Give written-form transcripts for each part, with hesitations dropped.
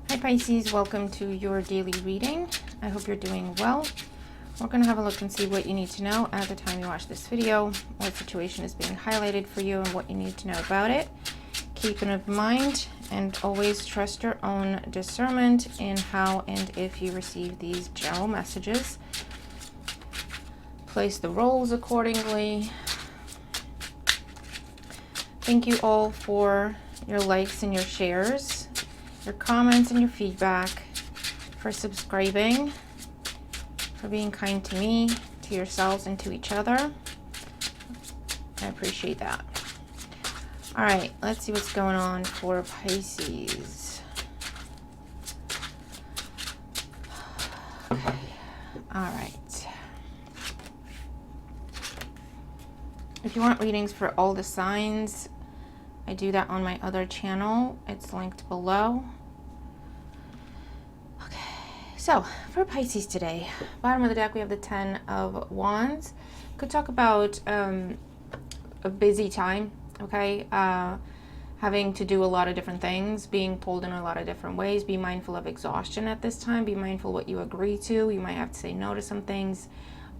Hi Pisces, welcome to your daily reading. I hope you're doing well. We're going to have a look and see what you need to know at the time you watch this video, what situation is being highlighted for you and what you need to know about it. Keep an open mind and always trust your own discernment in how and if you receive these general messages. Place the roles accordingly. Thank you all for your likes and your shares, your comments and your feedback, for subscribing, for being kind to me, to yourselves, and to each other. I appreciate that. All right, let's see what's going on for Pisces. Okay. All right. If you want readings for all the signs, I do that on my other channel. It's linked below. Okay, so for Pisces today, bottom of the deck we have the 10 of Wands. Could talk about a busy time, okay? Having to do a lot of different things, being pulled in a lot of different ways. Be mindful of exhaustion at this time. Be mindful what you agree to. You might have to say no to some things.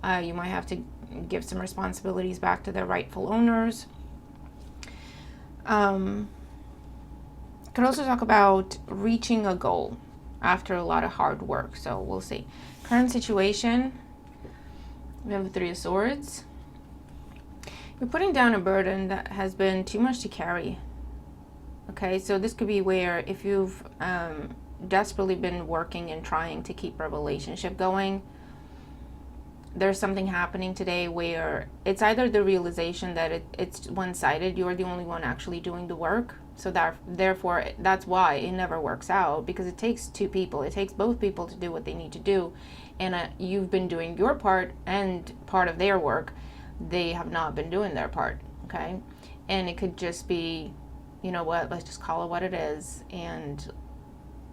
You might have to give some responsibilities back to their rightful owners. Could also talk about reaching a goal after a lot of hard work. So we'll see. Current situation, we have the 3 of Swords. You're putting down a burden that has been too much to carry. Okay, so this could be where if you've desperately been working and trying to keep a relationship going, there's something happening today where it's either the realization that it's one-sided, you're the only one actually doing the work, so that therefore that's why it never works out, because it takes 2 people. It takes both people to do what they need to do, and you've been doing your part and part of their work. They have not been doing their part, okay? And it could just be, you know what, let's just call it what it is and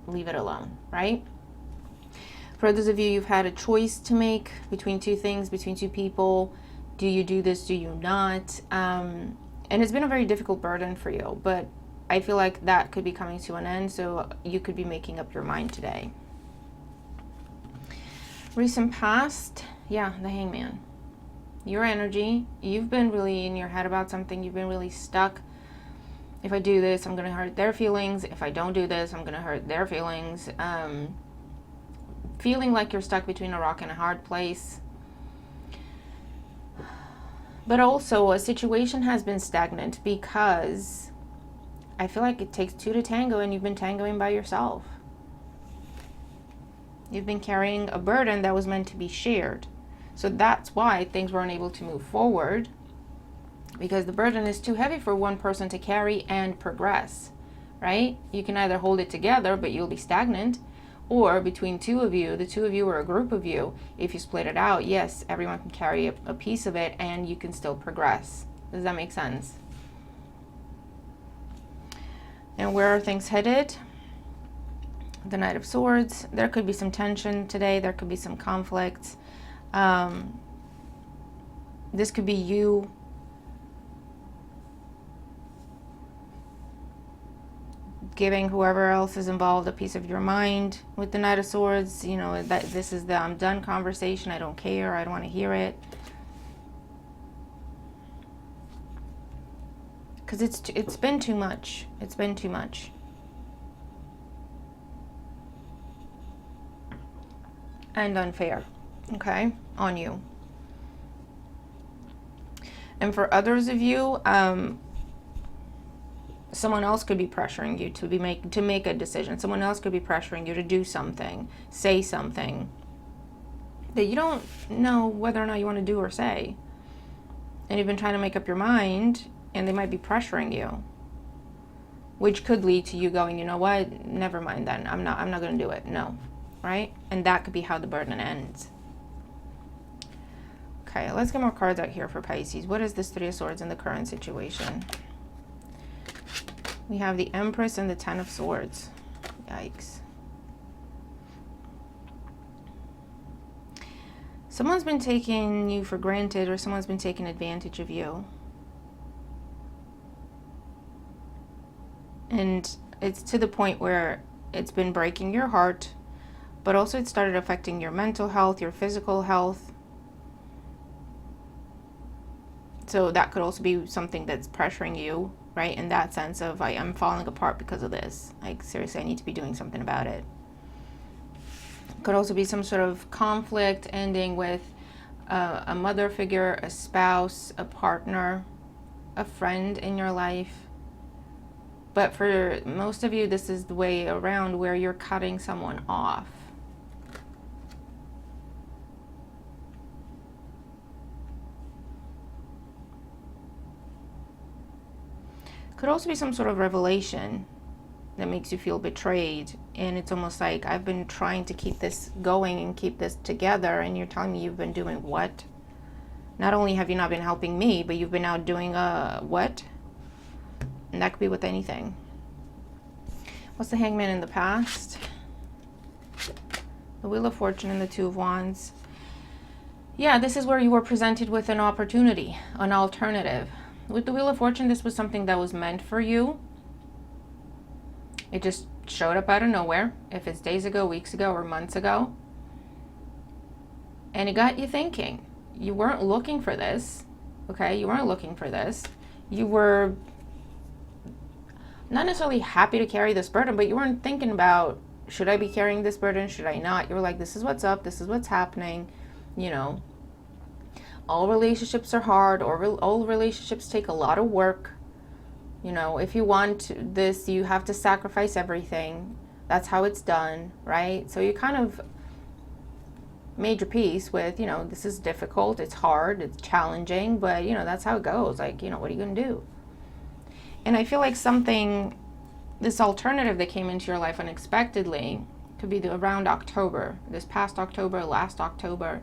leave it alone, right? For those of you, you've had a choice to make between 2 things, between 2 people. Do you do this? Do you not? And it's been a very difficult burden for you, but I feel like that could be coming to an end, so you could be making up your mind today. Recent past, yeah, the Hangman. Your energy, you've been really in your head about something. You've been really stuck. If I do this, I'm going to hurt their feelings. If I don't do this, I'm going to hurt their feelings. Feeling like you're stuck between a rock and a hard place. But also a situation has been stagnant because I feel like it takes 2 to tango, and you've been tangoing by yourself. You've been carrying a burden that was meant to be shared. So that's why things weren't able to move forward, because the burden is too heavy for one person to carry and progress, right? You can either hold it together, but you'll be stagnant, or between 2 of you, the 2 of you or a group of you, if you split it out, yes, everyone can carry a piece of it and you can still progress. Does that make sense? And where are things headed? The Knight of Swords. There could be some tension today. There could be some conflict. This could be you giving whoever else is involved a piece of your mind with the Knight of Swords. You know, that this is the I'm done conversation. I don't care. I don't want to hear it. Because it's been too much. It's been too much. And unfair, okay, on you. And for others of you, someone else could be pressuring you to make a decision. Someone else could be pressuring you to do something, say something that you don't know whether or not you want to do or say. And you've been trying to make up your mind, and they might be pressuring you, which could lead to you going, you know what, never mind then. I'm not going to do it. No, right? And that could be how the burden ends. Okay, let's get more cards out here for Pisces. What is this 3 of Swords in the current situation? We have the Empress and the 10 of Swords. Yikes. Someone's been taking you for granted, or someone's been taking advantage of you. And it's to the point where It's been breaking your heart, but also it started affecting your mental health, your physical health. So that could also be something that's pressuring you, right? In that sense of, I'm falling apart because of this. Like, seriously, I need to be doing something about it. Could also be some sort of conflict ending with a mother figure, a spouse, a partner, a friend in your life. But for most of you, this is the way around where you're cutting someone off. Could also be some sort of revelation that makes you feel betrayed. And it's almost like, I've been trying to keep this going and keep this together, and you're telling me you've been doing what? Not only have you not been helping me, but you've been out doing what? And that could be with anything. What's the Hangman in the past? The Wheel of Fortune and the Two of Wands. Yeah, this is where you were presented with an opportunity, an alternative. With the Wheel of Fortune, this was something that was meant for you. It just showed up out of nowhere, if it's days ago, weeks ago, or months ago. And it got you thinking. You weren't looking for this, okay? You weren't looking for this. You were not necessarily happy to carry this burden, but you weren't thinking about, should I be carrying this burden? Should I not? You were like, this is what's up. This is what's happening. You know, all relationships are hard, or all relationships take a lot of work. You know, if you want this, you have to sacrifice everything. That's how it's done, right? So you kind of made your peace with, you know, this is difficult, it's hard, it's challenging, but, you know, that's how it goes. Like, you know, what are you going to do? And I feel like this alternative that came into your life unexpectedly, could be around October, this past October, last October.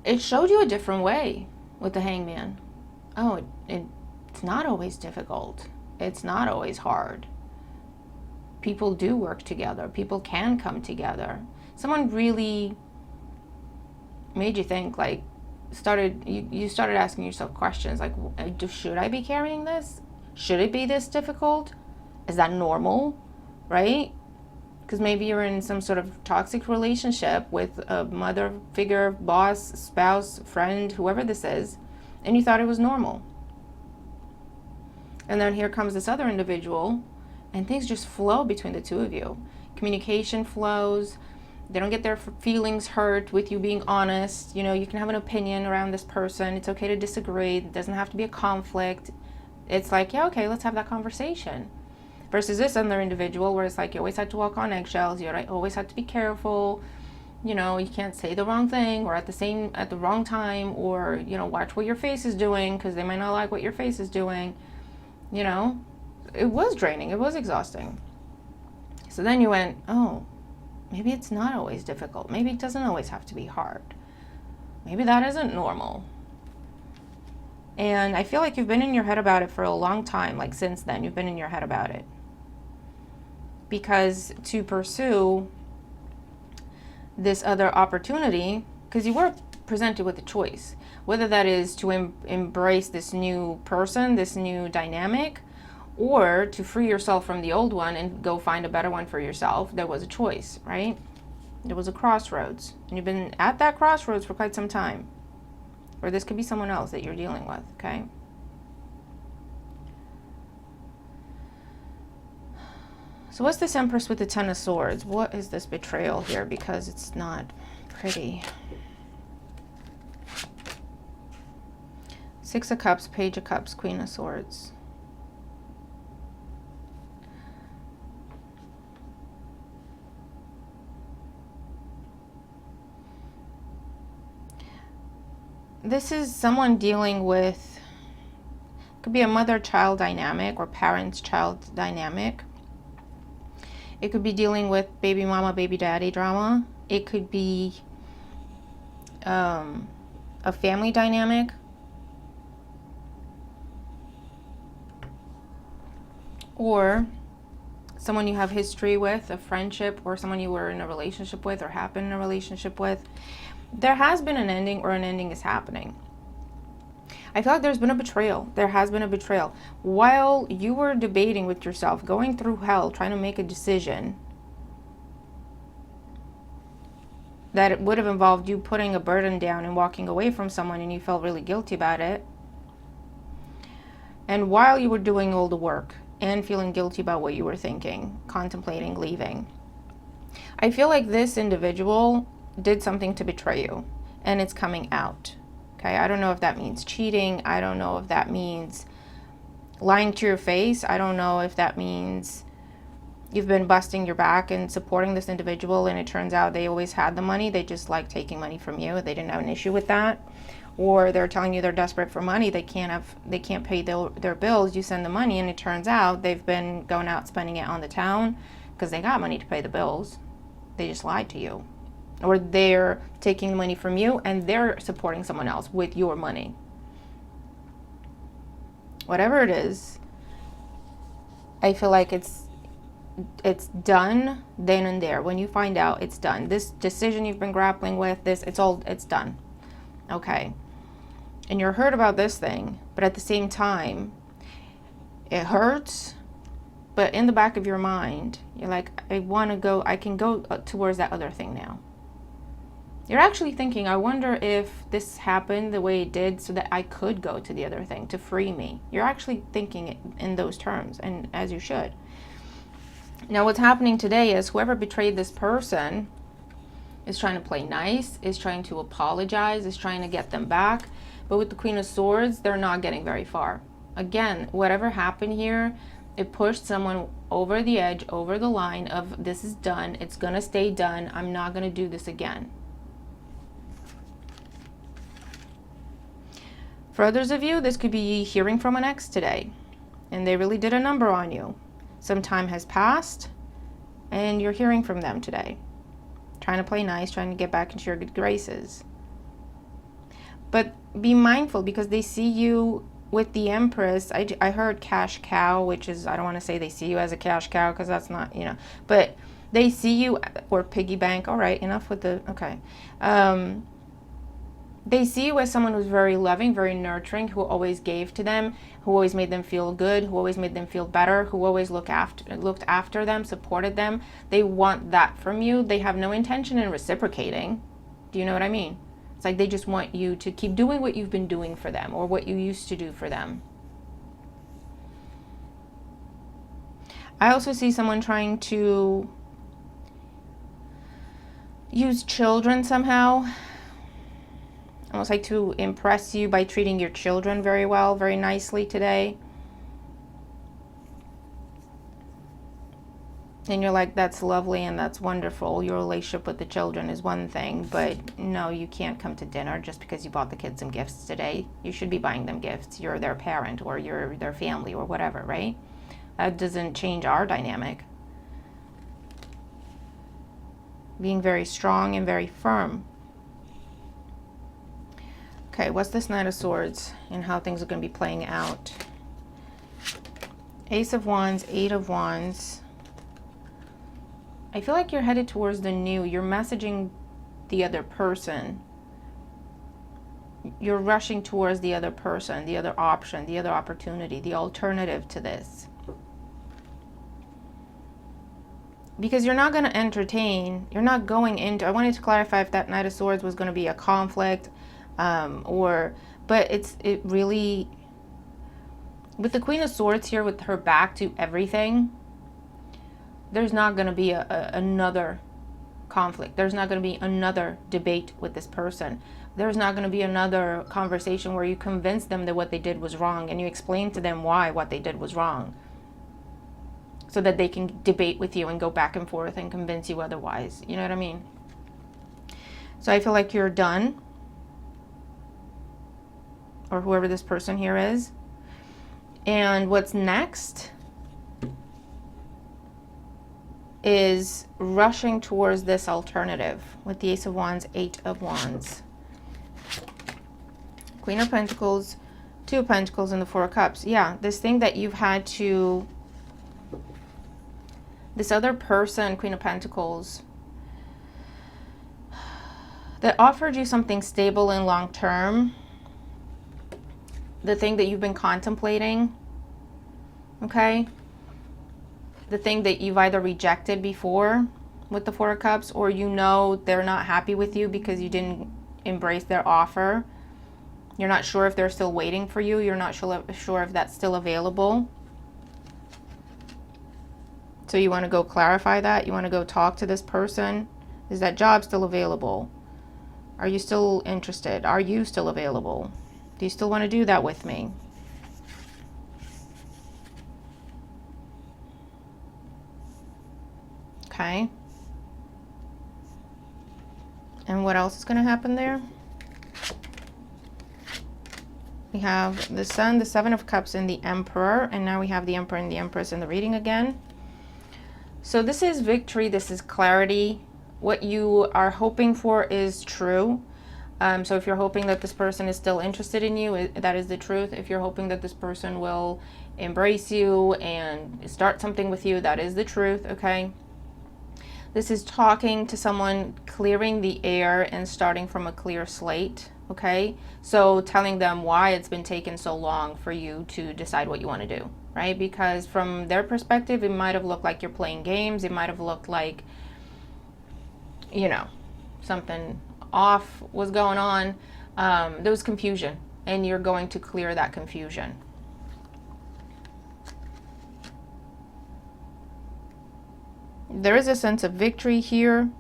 It showed you a different way with the Hangman. Oh, it's not always difficult. It's not always hard. People do work together. People can come together. Someone really made you think, like, you started asking yourself questions like, should I be carrying this? Should it be this difficult? Is that normal? Right? Because maybe you're in some sort of toxic relationship with a mother figure, boss, spouse, friend, whoever this is, and you thought it was normal. And then here comes this other individual, and things just flow between the two of you. Communication flows. They don't get their feelings hurt with you being honest. You know, you can have an opinion around this person. It's okay to disagree. It doesn't have to be a conflict. It's like, yeah, okay, let's have that conversation. Versus this other individual where it's like, you always had to walk on eggshells. You always had to be careful. You know, you can't say the wrong thing or at the wrong time, or, you know, watch what your face is doing because they might not like what your face is doing. You know, it was draining. It was exhausting. So then you went, oh, maybe it's not always difficult. Maybe it doesn't always have to be hard. Maybe that isn't normal. And I feel like you've been in your head about it for a long time. Like, since then, you've been in your head about it. Because to pursue this other opportunity, because you were presented with a choice, whether that is to embrace this new person, this new dynamic, or to free yourself from the old one and go find a better one for yourself. There was a choice, right? There was a crossroads, and you've been at that crossroads for quite some time. Or this could be someone else that you're dealing with, okay? So what's this Empress with the Ten of Swords? What is this betrayal here? Because it's not pretty. Six of Cups, Page of Cups, Queen of Swords. This is someone dealing with, could be a mother-child dynamic or parents-child dynamic. It could be dealing with baby mama, baby daddy drama. It could be a family dynamic. Or someone you have history with, a friendship, or someone you were in a relationship with or have been in a relationship with. There has been an ending, or an ending is happening. I feel like there's been a betrayal. There has been a betrayal. While you were debating with yourself, going through hell, trying to make a decision that it would have involved you putting a burden down and walking away from someone, and you felt really guilty about it. And while you were doing all the work and feeling guilty about what you were thinking, contemplating leaving, I feel like this individual did something to betray you, and it's coming out. Okay, I don't know if that means cheating. I don't know if that means lying to your face. I don't know if that means you've been busting your back and supporting this individual, and it turns out they always had the money. They just like taking money from you. They didn't have an issue with that. Or they're telling you they're desperate for money. They can't pay their bills. You send the money, and it turns out they've been going out spending it on the town because they got money to pay the bills. They just lied to you. Or they're taking the money from you and they're supporting someone else with your money. Whatever it is, I feel like it's done then and there. When you find out, it's done. This decision you've been grappling with, it's done. Okay. And you're hurt about this thing, but at the same time, it hurts. But in the back of your mind, you're like, I can go towards that other thing now. You're actually thinking, I wonder if this happened the way it did so that I could go to the other thing to free me. You're actually thinking it in those terms, and as you should. Now, what's happening today is whoever betrayed this person is trying to play nice, is trying to apologize, is trying to get them back. But with the Queen of Swords, they're not getting very far. Again, whatever happened here, it pushed someone over the edge, over the line of this is done, it's going to stay done, I'm not going to do this again. For others of you, this could be hearing from an ex today, and they really did a number on you. Some time has passed, and you're hearing from them today. Trying to play nice, trying to get back into your good graces. But be mindful, because they see you with the Empress. I heard cash cow, which is, I don't want to say they see you as a cash cow, because that's not, but they see you, or piggy bank. All right, enough with the, okay. They see you as someone who's very loving, very nurturing, who always gave to them, who always made them feel good, who always made them feel better, who always looked after them, supported them. They want that from you. They have no intention in reciprocating. Do you know what I mean? It's like they just want you to keep doing what you've been doing for them, or what you used to do for them. I also see someone trying to use children somehow. Almost like to impress you by treating your children very well, very nicely today. And you're like, that's lovely and that's wonderful. Your relationship with the children is one thing, but no, you can't come to dinner just because you bought the kids some gifts today. You should be buying them gifts. You're their parent, or you're their family, or whatever, right? That doesn't change our dynamic. Being very strong and very firm. Okay, what's this Knight of Swords and how things are going to be playing out? Ace of Wands, Eight of Wands. I feel like you're headed towards the new. You're messaging the other person. You're rushing towards the other person, the other option, the other opportunity, the alternative to this. Because you're not going to entertain, you're not going into, I wanted to clarify if that Knight of Swords was going to be a conflict, but it really, with the Queen of Swords here, with her back to everything, there's not going to be another conflict. There's not going to be another debate with this person. There's not going to be another conversation where you convince them that what they did was wrong, and you explain to them why what they did was wrong, so that they can debate with you and go back and forth and convince you otherwise. You know what I mean? So I feel like you're done, or whoever this person here is. And what's next is rushing towards this alternative with the Ace of Wands, Eight of Wands. Queen of Pentacles, Two of Pentacles, and the Four of Cups. Yeah, this thing that you've had to, this other person, Queen of Pentacles, that offered you something stable and long-term, the thing that you've been contemplating, okay? The thing that you've either rejected before with the Four of Cups, or you know they're not happy with you because you didn't embrace their offer. You're not sure if they're still waiting for you. You're not sure if that's still available. So you want to go clarify that. You want to go talk to this person. Is that job still available? Are you still interested? Are you still available? Do you still want to do that with me? Okay. And what else is going to happen there? We have the Sun, the Seven of Cups, and the Emperor. And now we have the Emperor and the Empress in the reading again. So this is victory. This is clarity. What you are hoping for is true. So if you're hoping that this person is still interested in you, that is the truth. If you're hoping that this person will embrace you and start something with you, that is the truth, okay? This is talking to someone, clearing the air and starting from a clear slate, okay? So telling them why it's been taking so long for you to decide what you want to do, right? Because from their perspective, it might have looked like you're playing games. It might have looked like, you know, something off was going on. There was confusion, and you're going to clear that confusion. There is a sense of victory here.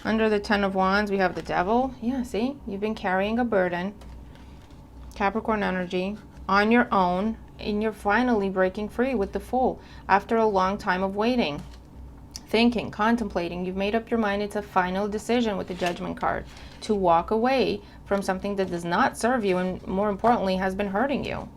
Under the Ten of Wands, we have the Devil. Yeah, see? You've been carrying a burden. Capricorn energy on your own, and you're finally breaking free with the Fool after a long time of waiting, thinking, contemplating. You've made up your mind. It's a final decision with the Judgment card to walk away from something that does not serve you and, more importantly, has been hurting you.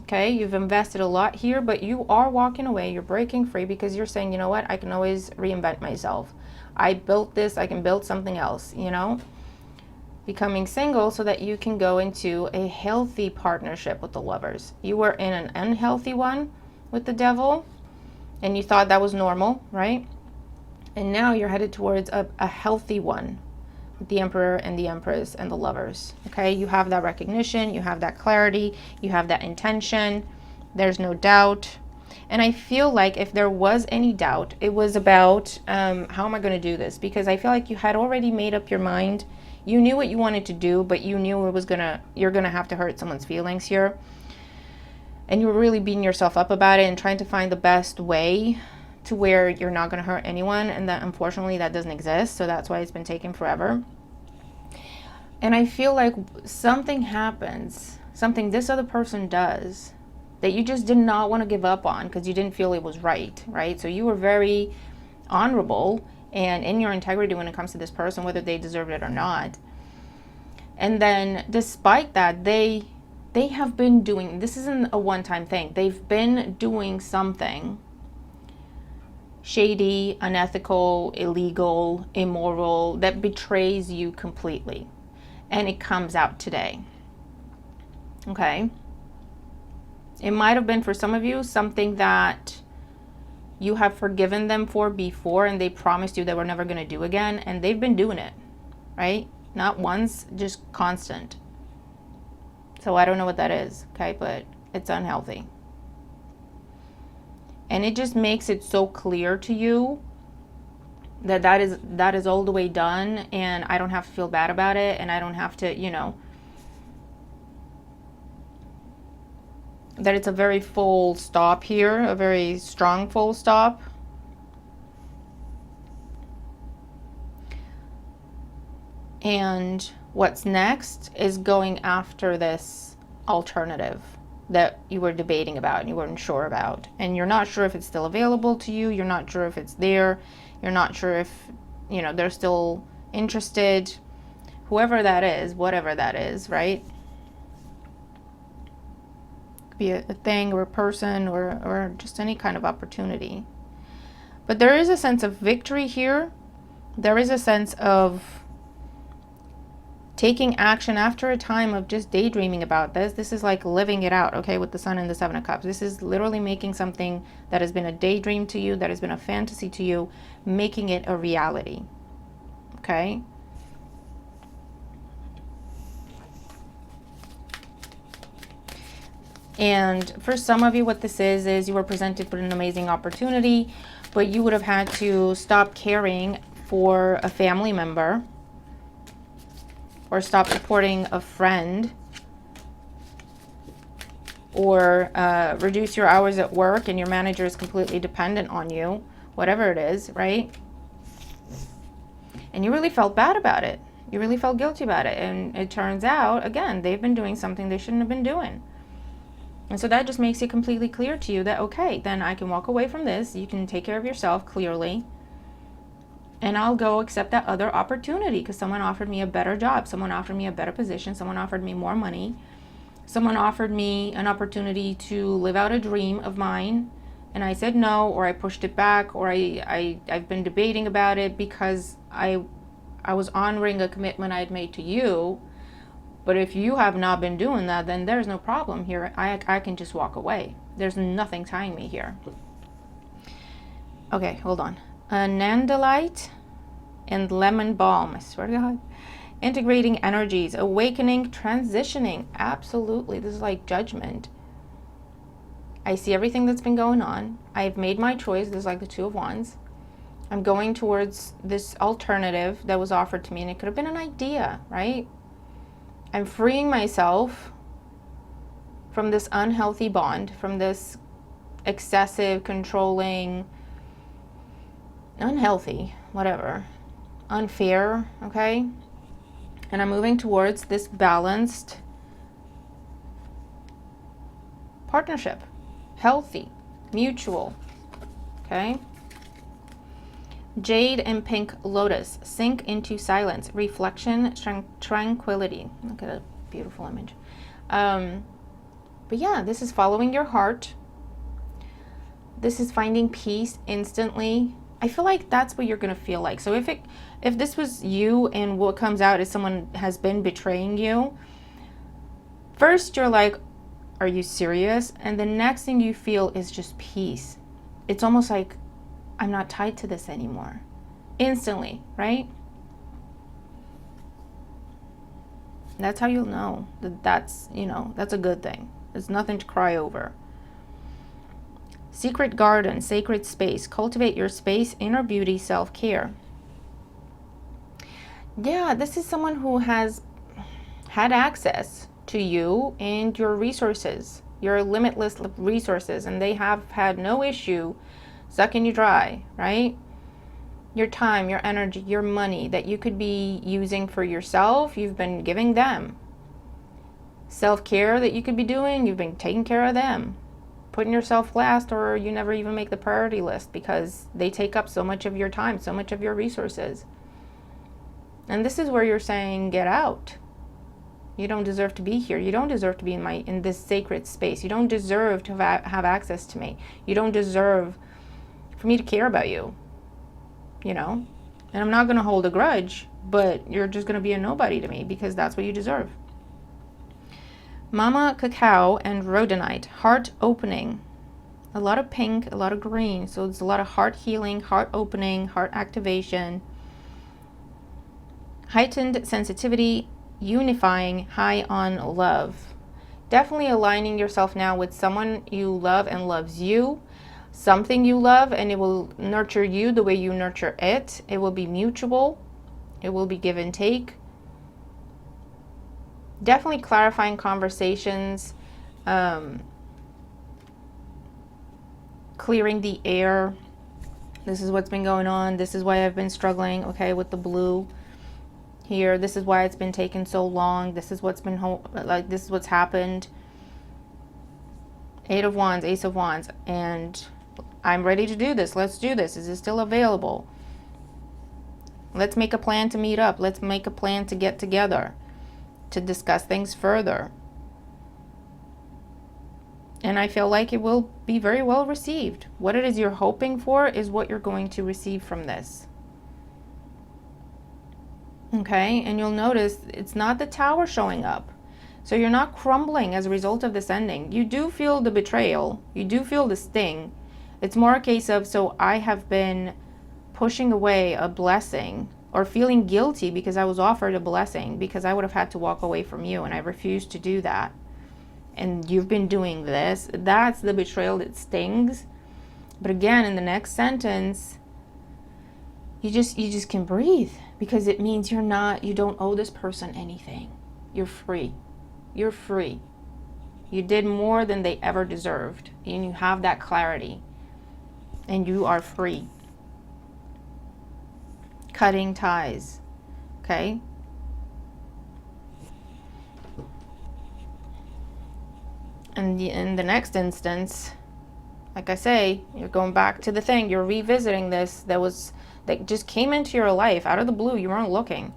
Okay, you've invested a lot here, but you are walking away. You're breaking free because you're saying, you know what, I can always reinvent myself. I built this, I can build something else, you know? Becoming single so that you can go into a healthy partnership with the Lovers. You were in an unhealthy one with the Devil, and you thought that was normal, right? And now you're headed towards a healthy one with the Emperor and the Empress and the Lovers, okay? You have that recognition, you have that clarity, you have that intention. There's no doubt. And I feel like if there was any doubt, it was about how am I going to do this? Because I feel like you had already made up your mind. You knew what you wanted to do, but you knew you're gonna have to hurt someone's feelings here. And you were really beating yourself up about it and trying to find the best way to where you're not going to hurt anyone, and that unfortunately that doesn't exist. So that's why it's been taking forever. And I feel like something happens, something this other person does that you just did not want to give up on because you didn't feel it was right? So you were very honorable and in your integrity when it comes to this person, whether they deserved it or not. And then despite that, they have been doing, this isn't a one-time thing, they've been doing something shady, unethical, illegal, immoral, that betrays you completely. And it comes out today. Okay? It might have been for some of you something that you have forgiven them for before and they promised you they were never going to do again, and they've been doing it, right? Not once, just constant. So I don't know what that is, okay? But it's unhealthy. And it just makes it so clear to you that that is all the way done, and I don't have to feel bad about it, and I don't have to, you know, that it's a very full stop here, a very strong full stop. And what's next is going after this alternative that you were debating about and you weren't sure about. And you're not sure if it's still available to you. You're not sure if it's there. You're not sure if, you know, they're still interested. Whoever that is, whatever that is, right? Could be a thing or a person or just any kind of opportunity. But there is a sense of victory here. There is a sense of taking action after a time of just daydreaming about this. This is like living it out, okay, with the Sun and the Seven of Cups. This is literally making something that has been a daydream to you, that has been a fantasy to you, making it a reality, okay? And for some of you, what this is you were presented with an amazing opportunity, but you would have had to stop caring for a family member or stop supporting a friend, or reduce your hours at work and your manager is completely dependent on you, whatever it is, right? And you really felt bad about it. You really felt guilty about it. And it turns out, again, they've been doing something they shouldn't have been doing. And so that just makes it completely clear to you that, okay, then I can walk away from this. You can take care of yourself clearly. And I'll go accept that other opportunity because someone offered me a better job. Someone offered me a better position. Someone offered me more money. Someone offered me an opportunity to live out a dream of mine. And I said no, or I pushed it back, or I've been debating about it because I was honoring a commitment I had made to you. But if you have not been doing that, then there's no problem here. I can just walk away. There's nothing tying me here. Okay, hold on. Nandalite and lemon balm. I swear to God. Integrating energies, awakening, transitioning. Absolutely. This is like judgment. I see everything that's been going on. I've made my choice. This is like the Two of Wands. I'm going towards this alternative that was offered to me, and it could have been an idea, right? I'm freeing myself from this unhealthy bond, from this excessive, controlling, unhealthy, whatever, unfair, okay? And I'm moving towards this balanced partnership, healthy, mutual, okay? Jade and pink lotus, sink into silence, reflection, tranquility. Look at a beautiful image. But yeah, this is following your heart. This is finding peace instantly. I feel like that's what you're going to feel like. So if this was you and what comes out is someone has been betraying you, first you're like, are you serious? And the next thing you feel is just peace. It's almost like, I'm not tied to this anymore. Instantly, right? That's how you'll know that that's a good thing. There's nothing to cry over. Secret garden, sacred space. Cultivate your space, inner beauty, self-care. Yeah, this is someone who has had access to you and your resources, your limitless resources, and they have had no issue sucking you dry, right? Your time, your energy, your money that you could be using for yourself, you've been giving them. Self-care that you could be doing, you've been taking care of them. Putting yourself last, or you never even make the priority list because they take up so much of your time, so much of your resources. And this is where you're saying, get out. You don't deserve to be here. You don't deserve to be in this sacred space. You don't deserve to have access to me. You don't deserve for me to care about you, And I'm not going to hold a grudge, but you're just going to be a nobody to me because that's what you deserve. Mama Cacao and Rhodonite, heart opening. A lot of pink, a lot of green. So it's a lot of heart healing, heart opening, heart activation. Heightened sensitivity, unifying, high on love. Definitely aligning yourself now with someone you love and loves you. Something you love, and it will nurture you the way you nurture it. It will be mutual. It will be give and take. Definitely clarifying conversations, clearing the air. This is what's been going on. This is why I've been struggling, okay, with the blue here. This is why it's been taking so long. This is what's been this is what's happened. Eight of Wands, Ace of Wands, and I'm ready to do this. Let's do this. Is it still available? Let's make a plan to meet up. Let's make a plan to get together, to discuss things further. And I feel like it will be very well received. What it is you're hoping for is what you're going to receive from this. Okay, and you'll notice it's not the Tower showing up. So you're not crumbling as a result of this ending. You do feel the betrayal. You do feel the sting. It's more a case of, so I have been pushing away a blessing or feeling guilty because I was offered a blessing because I would have had to walk away from you and I refused to do that. and you've been doing this. That's the betrayal that stings. But again, in the next sentence, you just can breathe, because it means you don't owe this person anything. You're free. You're free. You did more than they ever deserved, and you have that clarity, and you are free. Cutting ties. Okay? And in the next instance, like I say, you're going back to the thing, you're revisiting this that just came into your life out of the blue. You weren't looking.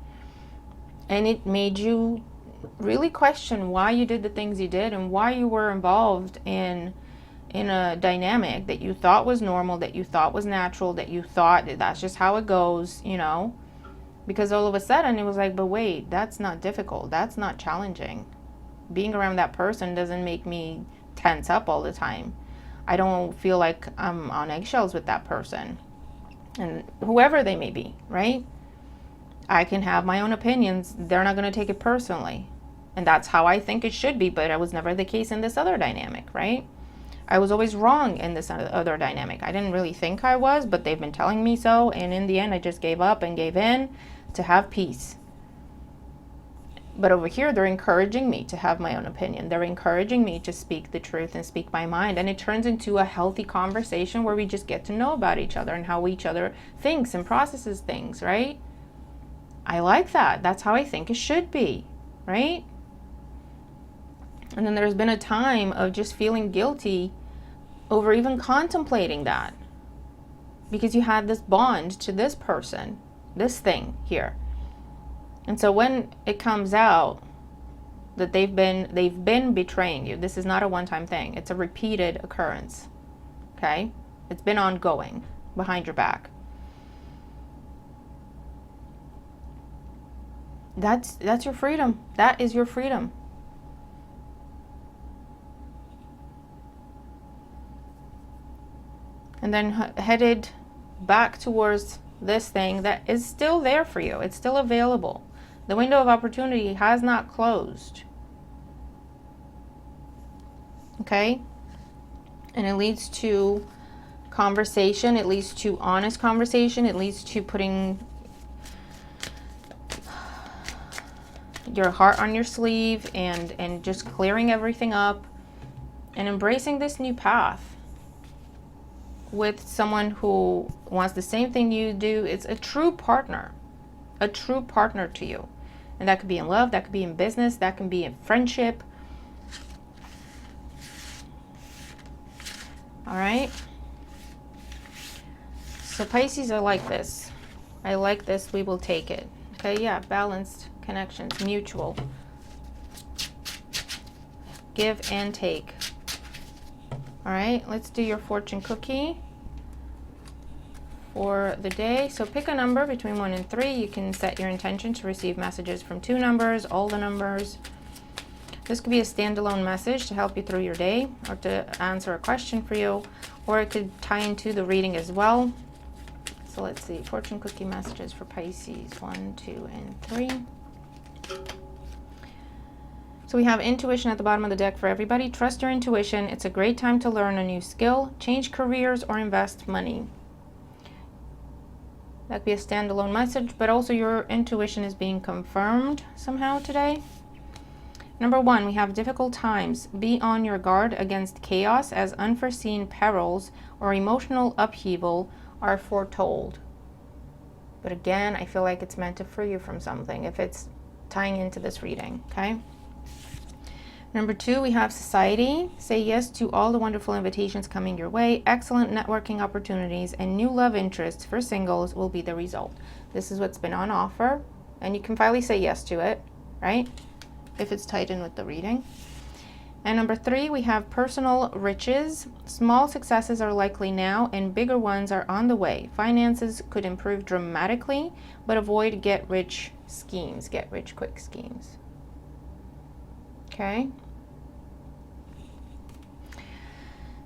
And it made you really question why you did the things you did, and why you were involved in a dynamic that you thought was normal, that you thought was natural, that you thought that's just how it goes, because all of a sudden it was like, but wait, that's not difficult, that's not challenging. Being around that person doesn't make me tense up all the time. I don't feel like I'm on eggshells with that person, and whoever they may be, right? I can have my own opinions. They're not going to take it personally. And that's how I think it should be, but it was never the case in this other dynamic, right? I was always wrong in this other dynamic. I didn't really think I was, but they've been telling me so, and in the end I just gave up and gave in to have peace. But over here, they're encouraging me to have my own opinion. They're encouraging me to speak the truth and speak my mind, and it turns into a healthy conversation where we just get to know about each other and how each other thinks and processes things, right? I like that. That's how I think it should be, right? And then there's been a time of just feeling guilty over even contemplating that, because you had this bond to this person, this thing here. And so when it comes out that they've been betraying you, this is not a one-time thing. It's a repeated occurrence. Okay? It's been ongoing behind your back. That's your freedom. That is your freedom. And then headed back towards this thing that is still there for you. It's still available. The window of opportunity has not closed. Okay? And it leads to conversation. It leads to honest conversation. It leads to putting your heart on your sleeve and just clearing everything up and embracing this new path with someone who wants the same thing you do. It's a true partner to you. And that could be in love, that could be in business, that can be in friendship. All right. So Pisces, I like this. I like this. We will take it. Okay, yeah, balanced connections, mutual. Give and take. All right, let's do your fortune cookie for the day. So pick a number between 1 and 3. You can set your intention to receive messages from 2 numbers, all the numbers. This could be a standalone message to help you through your day, or to answer a question for you, or it could tie into the reading as well. So let's see, fortune cookie messages for Pisces, 1, 2, and 3. So we have intuition at the bottom of the deck for everybody. Trust your intuition. It's a great time to learn a new skill, change careers, or invest money. That could be a standalone message, but also your intuition is being confirmed somehow today. Number 1, we have difficult times. Be on your guard against chaos, as unforeseen perils or emotional upheaval are foretold. But again, I feel like it's meant to free you from something if it's tying into this reading, okay? Number 2, we have society. Say yes to all the wonderful invitations coming your way. Excellent networking opportunities and new love interests for singles will be the result. This is what's been on offer, and you can finally say yes to it, right? If it's tied in with the reading. And number 3, we have personal riches. Small successes are likely now, and bigger ones are on the way. Finances could improve dramatically, but avoid get-rich schemes, get-rich-quick schemes. Okay?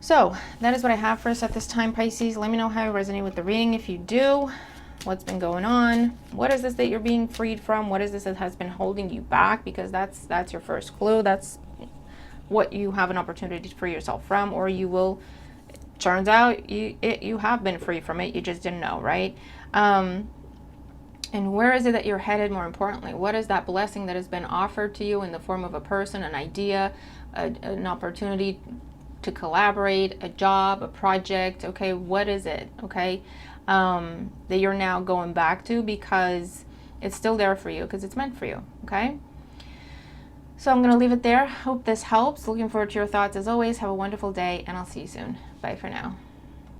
So, that is what I have for us at this time, Pisces. Let me know how you resonate with the reading. If you do, what's been going on? What is this that you're being freed from? What is this that has been holding you back? Because that's your first clue. That's what you have an opportunity to free yourself from, or you will, turns out you have been free from it, you just didn't know, right? And where is it that you're headed, more importantly? What is that blessing that has been offered to you in the form of a person, an idea, an opportunity to collaborate, a job, a project? Okay, what is it, okay, that you're now going back to because it's still there for you, because it's meant for you, okay? So I'm going to leave it there. Hope this helps. Looking forward to your thoughts as always. Have a wonderful day, and I'll see you soon. Bye for now.